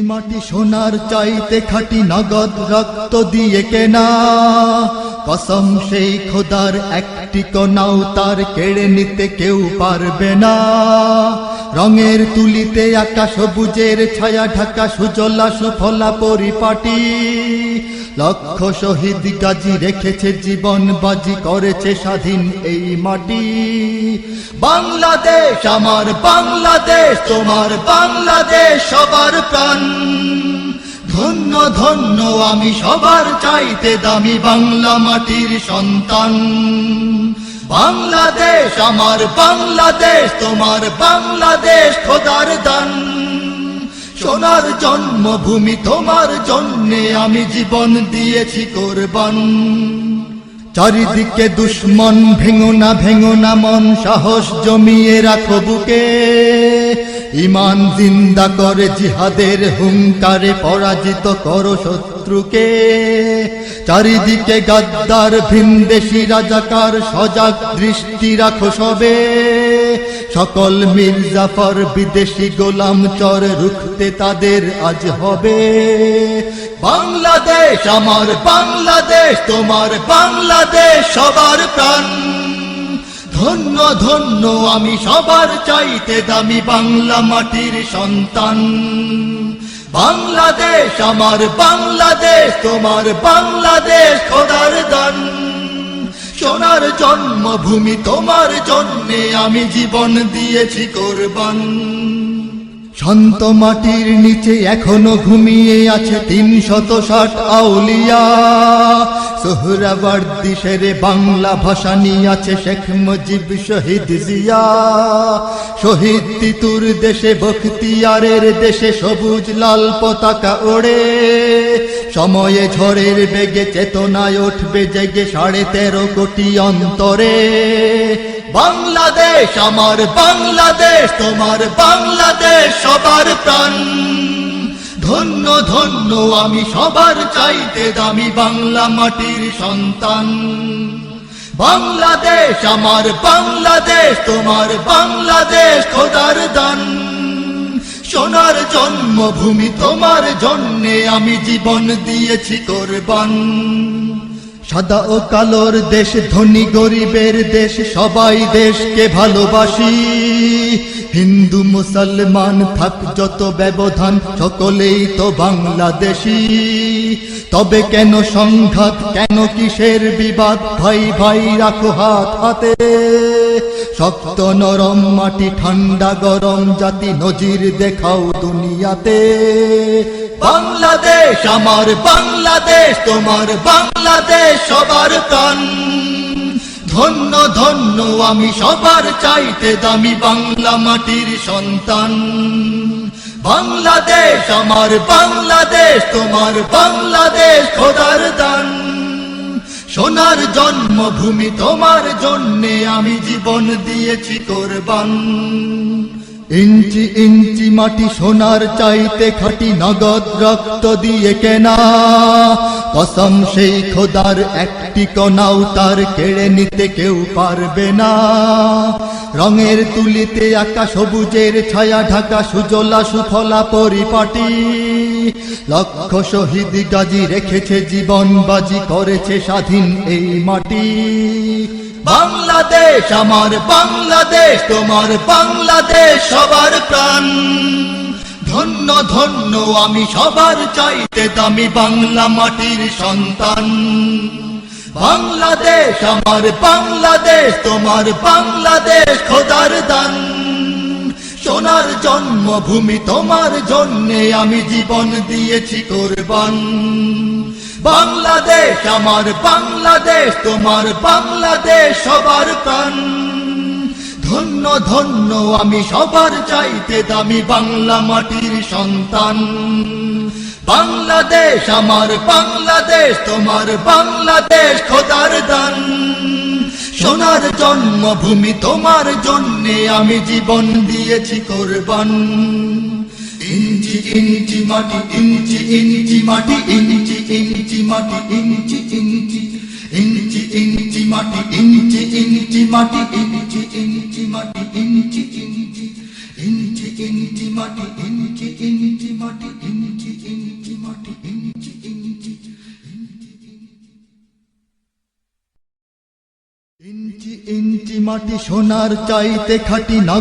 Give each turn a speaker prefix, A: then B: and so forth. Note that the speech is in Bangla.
A: মাটি সোনার চাইতে খাঁটি নগদ রক্ত দিয়ে কেনা, কসম সেই খোদার একটি কণাও তার কেড়ে নিতে কেউ পারবে না। রঙের তুলিতে আঁকা সবুজের ছায়া ঢাকা সুজলা সুফলা পরিপাটি, লক্ষ শহীদ গাজী রেখেছে জীবন বাজি, করেছে স্বাধীন এই মাটি। বাংলাদেশ আমার বাংলাদেশ, তোমার বাংলাদেশ সবার প্রাণ। ধন্য ধন্য আমি সবার চাইতে দামি বাংলা মাটির সন্তান। বাংলাদেশ আমার বাংলাদেশ, তোমার বাংলাদেশ খোদার দান। সোনার জন্মভূমি তোমার জন্যে আমি জীবন দিয়েছি কোরবান। চারিদিকে দুশ্মন, ভেঙো না মন, সাহস জমিয়ে রাখো বুকে। ঈমান জিন্দা করে জিহাদের হুঙ্কারে পরাজিত করো শত্রুকে। চারিদিকে গাদ্দার ভিনদেশী রাজাকার, সজাগ দৃষ্টি রাখো সবে। সকল মির্জাফর বিদেশি গোলাম চর, রুখতে তাদের আজ হবে। বাংলাদেশ আমার বাংলাদেশ, তোমার বাংলাদেশ সবার প্রাণ। ধন্য ধন্য আমি সবার চাইতে দামি বাংলা মাটির সন্তান। বাংলাদেশ আমার বাংলাদেশ, তোমার বাংলাদেশ খোদার দান। সোনার জন্মভূমি তোমার জন্যে আমি জীবন দিয়েছি কোরবান। শান্ত মাটির নিচে এখনো ঘুমিয়ে আছে ৩৬০ আউলিয়া। সোহরাওয়ার্দী শেরে বাংলা ভাষা নিয়ে আছে শেখ মুজিব, শহীদ জিয়া। শহীদ তিতুর দেশে বখতিয়ারের দেশে সবুজ লাল পতাকা ওড়ে। সময়ে ঝড়ের বেগে চেতনায় উঠবে জেগে ১৩.৫ কোটি অন্তরে। বাংলাদেশ আমার বাংলাদেশ, তোমার বাংলাদেশ সবার প্রাণ। ধন্য ধন্য আমি সবার চাইতে দামি বাংলা মাটির সন্তান। বাংলাদেশ আমার বাংলাদেশ, তোমার বাংলাদেশ খোদার দান। সোনার জন্মভূমি তোমার জন্যে আমি জীবন দিয়েছি কোরবান। সাদা ও কালোর দেশ, ধনী গরিবের দেশ, সবাই দেশকে ভালোবাসি। হিন্দু মুসলমান থাক যত ব্যবধান, সকলেই তো বাংলাদেশী। তবে কেন সংঘাত, কেন কিসের বিবাদ? ভাই ভাই রাখো হাত হাতে। শক্ত নরম মাটি, ঠান্ডা গরম জাতি, নজির দেখাও দুনিয়াতে। বাংলাদেশ আমার বাংলাদেশ, তোমার বাংলাদেশ সবার প্রাণ। ধন্য ধন্য আমি সবার চাইতে দামি বাংলা মাটির সন্তান। বাংলাদেশ আমার বাংলাদেশ, তোমার বাংলাদেশ খোদার দান। সোনার জন্মভূমি তোমার জন্যে আমি জীবন দিয়েছি কোরবান। ইঞ্চি ইঞ্চি মাটি সোনার চাইতে খাঁটি নগদ রক্ত দিয়ে কেনা, কসম সেই খোদার একটি কণাও তার কেড়ে নিতে কেউ পারবে না। রঙের তুলিতে আঁকা সবুজের ছায়া ঢাকা সুজলা সুফলা পরিপাটি, লক্ষ শহীদ গাজী রেখেছে জীবন বাজি, করেছে স্বাধীন এই মাটি। বাংলাদেশ আমার বাংলাদেশ, তোমার বাংলাদেশ সবার প্রাণ। ধন্য ধন্য আমি সবার চাইতে দামি বাংলা মাটির সন্তান। বাংলাদেশ আমার বাংলাদেশ, তোমার বাংলাদেশ খোদার দান। সোনার জন্মভূমি তোমার জন্যে আমি জীবন দিয়েছি কোরবান। বাংলাদেশ আমার বাংলাদেশ, তোমার বাংলাদেশ সবার প্রাণ। ধন্য ধন্য আমি সবার চাইতে দামি বাংলা মাটির সন্তান। বাংলাদেশ আমার বাংলাদেশ, তোমার বাংলাদেশ খোদার দান। সোনার জন্মভূমি তোমার জন্যে আমি জীবন দিয়েছি কোরবান। ইঞ্চি ইঞ্চি মাটি, ইঞ্চি ইঞ্চি মাটি, ইঞ্চি ইঞ্চি মাটি, ইঞ্চি ইঞ্চি ইঞ্চি ইঞ্চি মাটি, ইঞ্চি ইঞ্চি মাটি, ইঞ্চি ইঞ্চি মাটি, ইঞ্চি ইঞ্চি ইঞ্চি ইঞ্চি ইঞ্চি মাটি ইঞ্চি ইঞ্চি মাটি ইঞ্চি ইঞ্চি মাটি ইঞ্চি ইঞ্চি ইঞ্চি ইঞ্চি মাটি সোনার চাইতে খাঁটি।